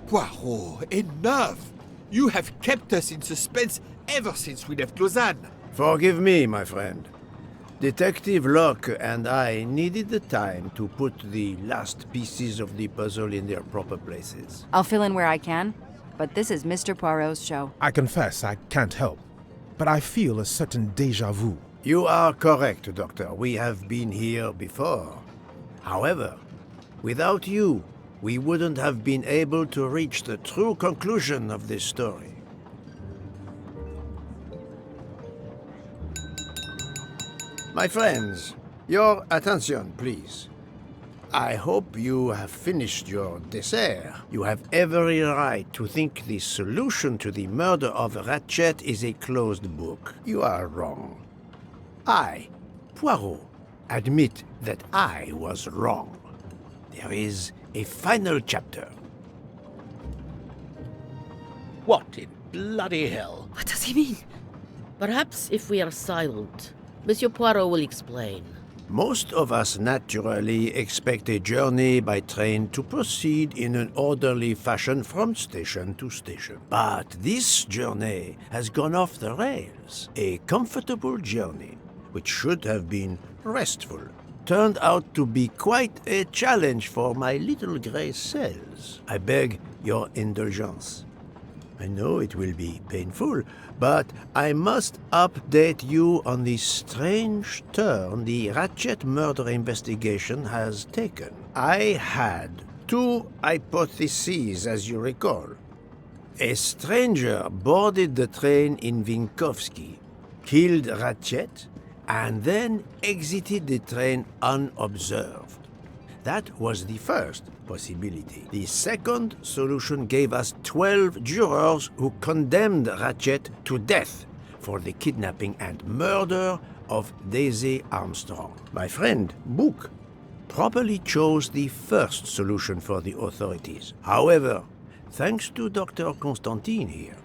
Poirot, enough! You have kept us in suspense ever since we left Lausanne. Forgive me, my friend. Detective Locke and I needed the time to put the last pieces of the puzzle in their proper places. I'll fill in where I can, but this is Mr. Poirot's show. I confess I can't help, but I feel a certain déjà vu. You are correct, Doctor. We have been here before. However, without you, we wouldn't have been able to reach the true conclusion of this story. My friends, your attention, please. I hope you have finished your dessert. You have every right to think the solution to the murder of Ratchet is a closed book. You are wrong. I, Poirot, admit that I was wrong. There is a final chapter. What in bloody hell? What does he mean? Perhaps if we are silent, Monsieur Poirot will explain. Most of us naturally expect a journey by train to proceed in an orderly fashion from station to station. But this journey has gone off the rails. A comfortable journey, which should have been restful, turned out to be quite a challenge for my little gray cells. I beg your indulgence. I know it will be painful, but I must update you on the strange turn the Ratchet murder investigation has taken. I had two hypotheses, as you recall. A stranger boarded the train in Vinkovsky, killed Ratchet, and then exited the train unobserved. That was the first possibility. The second solution gave us 12 jurors who condemned Ratchet to death for the kidnapping and murder of Daisy Armstrong. My friend, Book, properly chose the first solution for the authorities. However, thanks to Dr. Constantine here,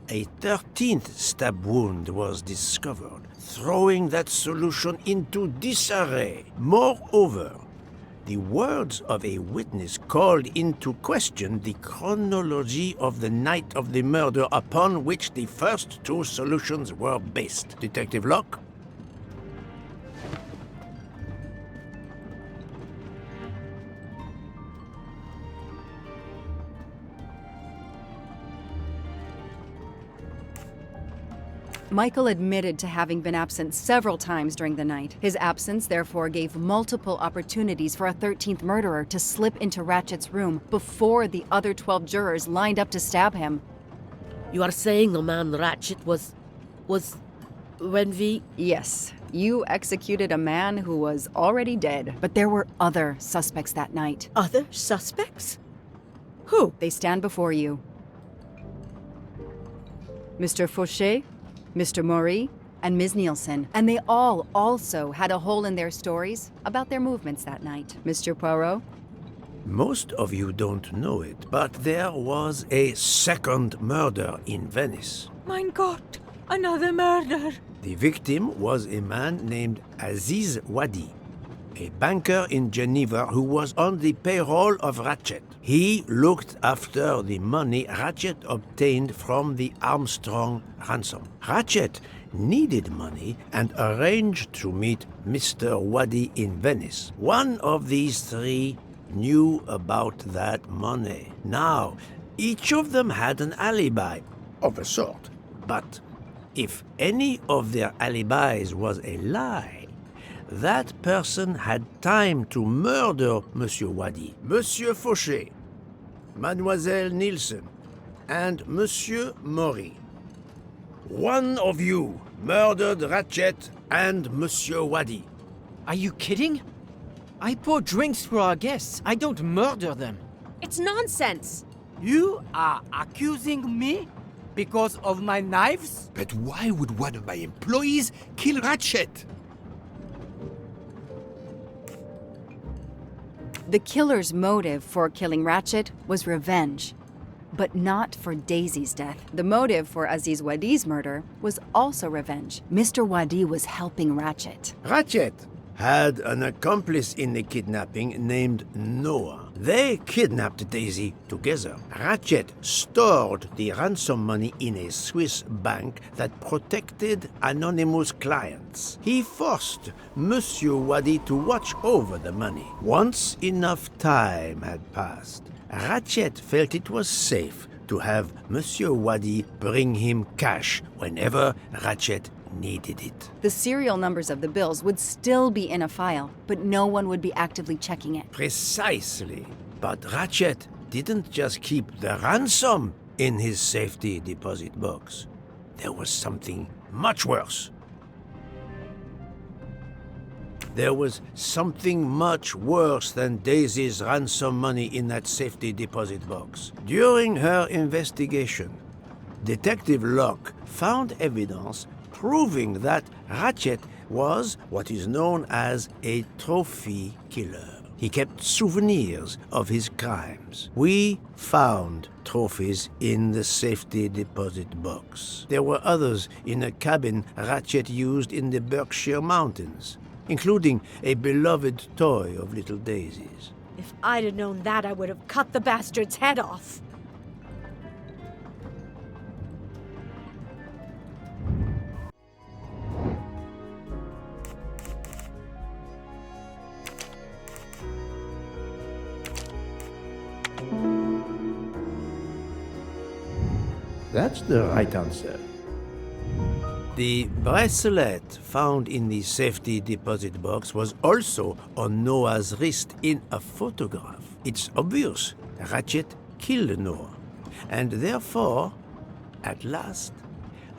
a 13th stab wound was discovered, throwing that solution into disarray. Moreover, the words of a witness called into question the chronology of the night of the murder upon which the first two solutions were based. Detective Locke? Michael admitted to having been absent several times during the night. His absence therefore gave multiple opportunities for a 13th murderer to slip into Ratchet's room before the other 12 jurors lined up to stab him. You are saying the man Ratchet was when we... Yes, you executed a man who was already dead, but there were other suspects that night. Other suspects? Who? They stand before you. Mr. Fauché, Mr. Maury, and Ms. Nielsen, and they all also had a hole in their stories about their movements that night. Mr. Poirot? Most of you don't know it, but there was a second murder in Venice. Mein Gott, another murder. The victim was a man named Aziz Wadi, a banker in Geneva who was on the payroll of Ratchet. He looked after the money Ratchet obtained from the Armstrong ransom. Ratchet needed money and arranged to meet Mr. Wadi in Venice. One of these three knew about that money. Now, each of them had an alibi, of a sort. But if any of their alibis was a lie, that person had time to murder Monsieur Wadi, Monsieur Fauché, Mademoiselle Nielsen, and Monsieur Maury. One of you murdered Ratchet and Monsieur Wadi. Are you kidding? I pour drinks for our guests. I don't murder them. It's nonsense! You are accusing me because of my knives? But why would one of my employees kill Ratchet? The killer's motive for killing Ratchet was revenge, but not for Daisy's death. The motive for Aziz Wadi's murder was also revenge. Mr. Wadi was helping Ratchet. Ratchet, had an accomplice in the kidnapping named Noah. They kidnapped Daisy together. Ratchet stored the ransom money in a Swiss bank that protected anonymous clients. He forced Monsieur Wadi to watch over the money. Once enough time had passed, Ratchet felt it was safe to have Monsieur Wadi bring him cash whenever Ratchet needed it. The serial numbers of the bills would still be in a file, but no one would be actively checking it. Precisely. But Ratchet didn't just keep the ransom in his safety deposit box. There was something much worse. There was something much worse than Daisy's ransom money in that safety deposit box. During her investigation, Detective Locke found evidence proving that Ratchet was what is known as a trophy killer. He kept souvenirs of his crimes. We found trophies in the safety deposit box. There were others in a cabin Ratchet used in the Berkshire Mountains, including a beloved toy of little Daisy's. If I'd have known that, I would have cut the bastard's head off. That's the right answer. The bracelet found in the safety deposit box was also on Noah's wrist in a photograph. It's obvious Ratchet killed Noah, and therefore, at last,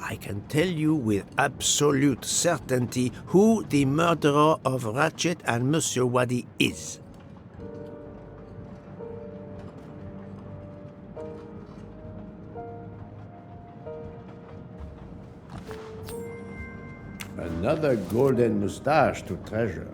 I can tell you with absolute certainty who the murderer of Ratchet and Monsieur Wadi is. Another golden moustache to treasure.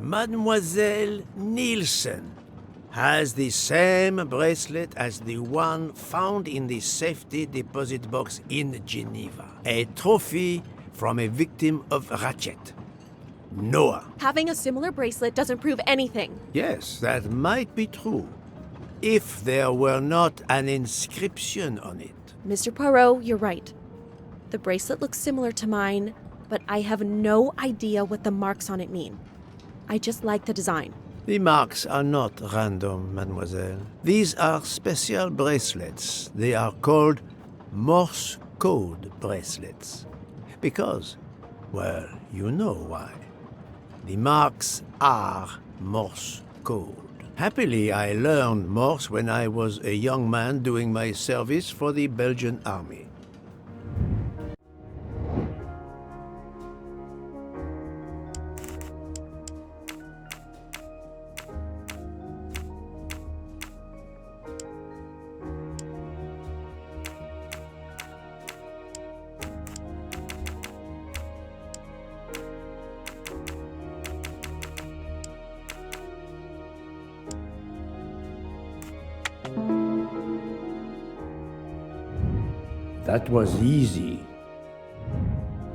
Mademoiselle Nielsen has the same bracelet as the one found in the safety deposit box in Geneva. A trophy from a victim of Ratchet. Noah. Having a similar bracelet doesn't prove anything. Yes, that might be true, if there were not an inscription on it. Mr. Poirot, you're right. The bracelet looks similar to mine, but I have no idea what the marks on it mean. I just like the design. The marks are not random, mademoiselle. These are special bracelets. They are called Morse code bracelets. Because, well, you know why. The marks are Morse code. Happily, I learned Morse when I was a young man doing my service for the Belgian army. That was easy.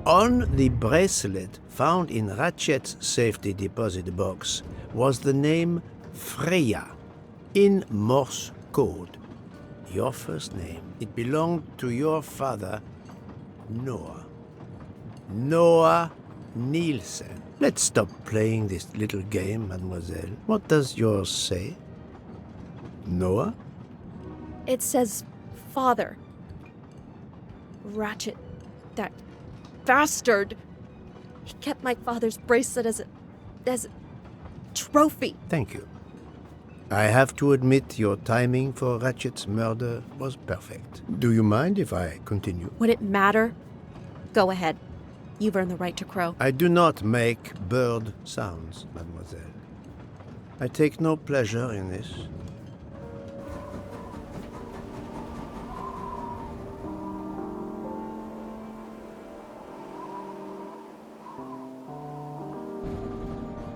On the bracelet found in Ratchet's safety deposit box was the name Freya in Morse code. Your first name. It belonged to your father, Noah. Noah Nielsen. Let's stop playing this little game, mademoiselle. What does yours say? Noah? It says father. Ratchet, that bastard. He kept my father's bracelet as a trophy. Thank you. I have to admit your timing for Ratchet's murder was perfect. Do you mind if I continue? Would it matter? Go ahead. You've earned the right to crow. I do not make bird sounds, mademoiselle. I take no pleasure in this.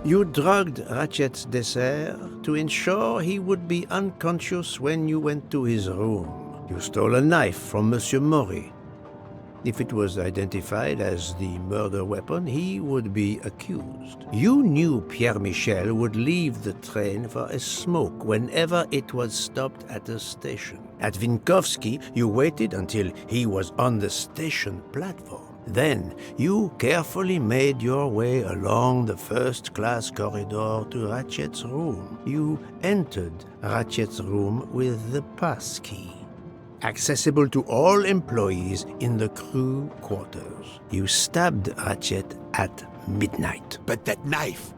You drugged Ratchet's dessert to ensure he would be unconscious when you went to his room. You stole a knife from Monsieur Maury. If it was identified as the murder weapon, he would be accused. You knew Pierre Michel would leave the train for a smoke whenever it was stopped at a station. At Vinkovsky, you waited until he was on the station platform. Then, you carefully made your way along the first-class corridor to Ratchet's room. You entered Ratchet's room with the pass key, accessible to all employees in the crew quarters. You stabbed Ratchet at midnight. But that knife,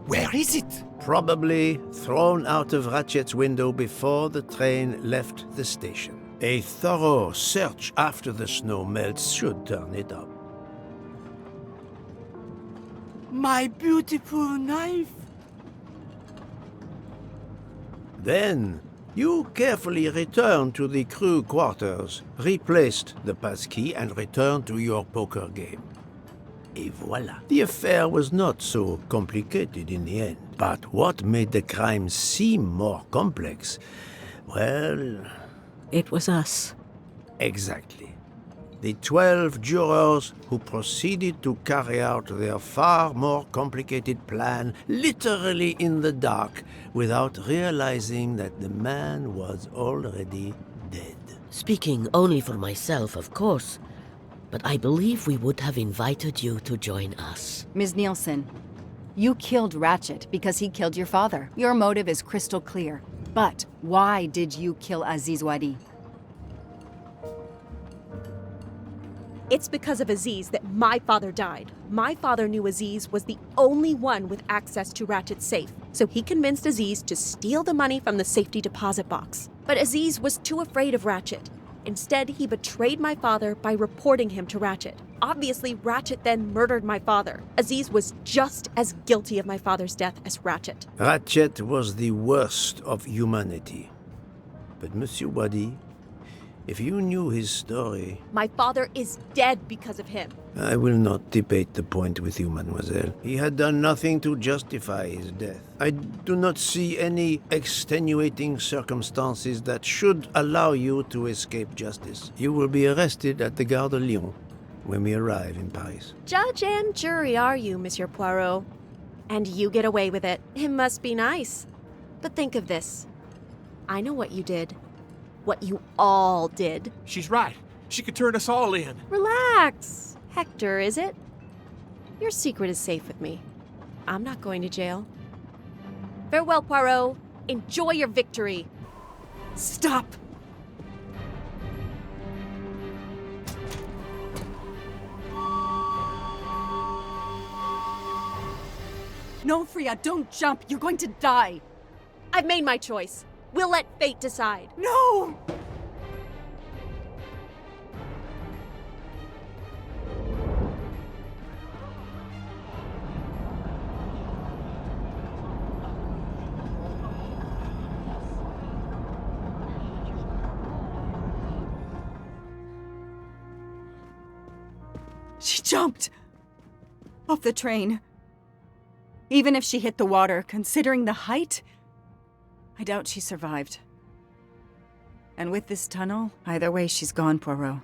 where is it? Probably thrown out of Ratchet's window before the train left the station. A thorough search after the snow melts should turn it up. My beautiful knife. Then, you carefully returned to the crew quarters, replaced the passkey, and returned to your poker game. Et voila. The affair was not so complicated in the end. But what made the crime seem more complex? Well, It was us. exactly. The 12 jurors who proceeded to carry out their far more complicated plan literally in the dark without realizing that the man was already dead. Speaking only for myself, of course, but I believe we would have invited you to join us. Ms. Nielsen, you killed Ratchet because he killed your father. Your motive is crystal clear. But why did you kill Aziz Wadi? It's because of Aziz that my father died. My father knew Aziz was the only one with access to Ratchet's safe, so he convinced Aziz to steal the money from the safety deposit box. But Aziz was too afraid of Ratchet. Instead, he betrayed my father by reporting him to Ratchet. Obviously, Ratchet then murdered my father. Aziz was just as guilty of my father's death as Ratchet. Ratchet was the worst of humanity. But Monsieur Wadi, if you knew his story... My father is dead because of him. I will not debate the point with you, mademoiselle. He had done nothing to justify his death. I do not see any extenuating circumstances that should allow you to escape justice. You will be arrested at the Gare de Lyon when we arrive in Paris. Judge and jury are you, Monsieur Poirot. And you get away with it. It must be nice. But think of this. I know what you did. What you all did. She's right. She could turn us all in. Relax. Hector, is it? Your secret is safe with me. I'm not going to jail. Farewell, Poirot. Enjoy your victory. Stop! No, Freya, don't jump. You're going to die. I've made my choice. We'll let fate decide. No! She jumped off the train. Even if she hit the water, considering the height, I doubt she survived. And with this tunnel, either way she's gone, Poirot.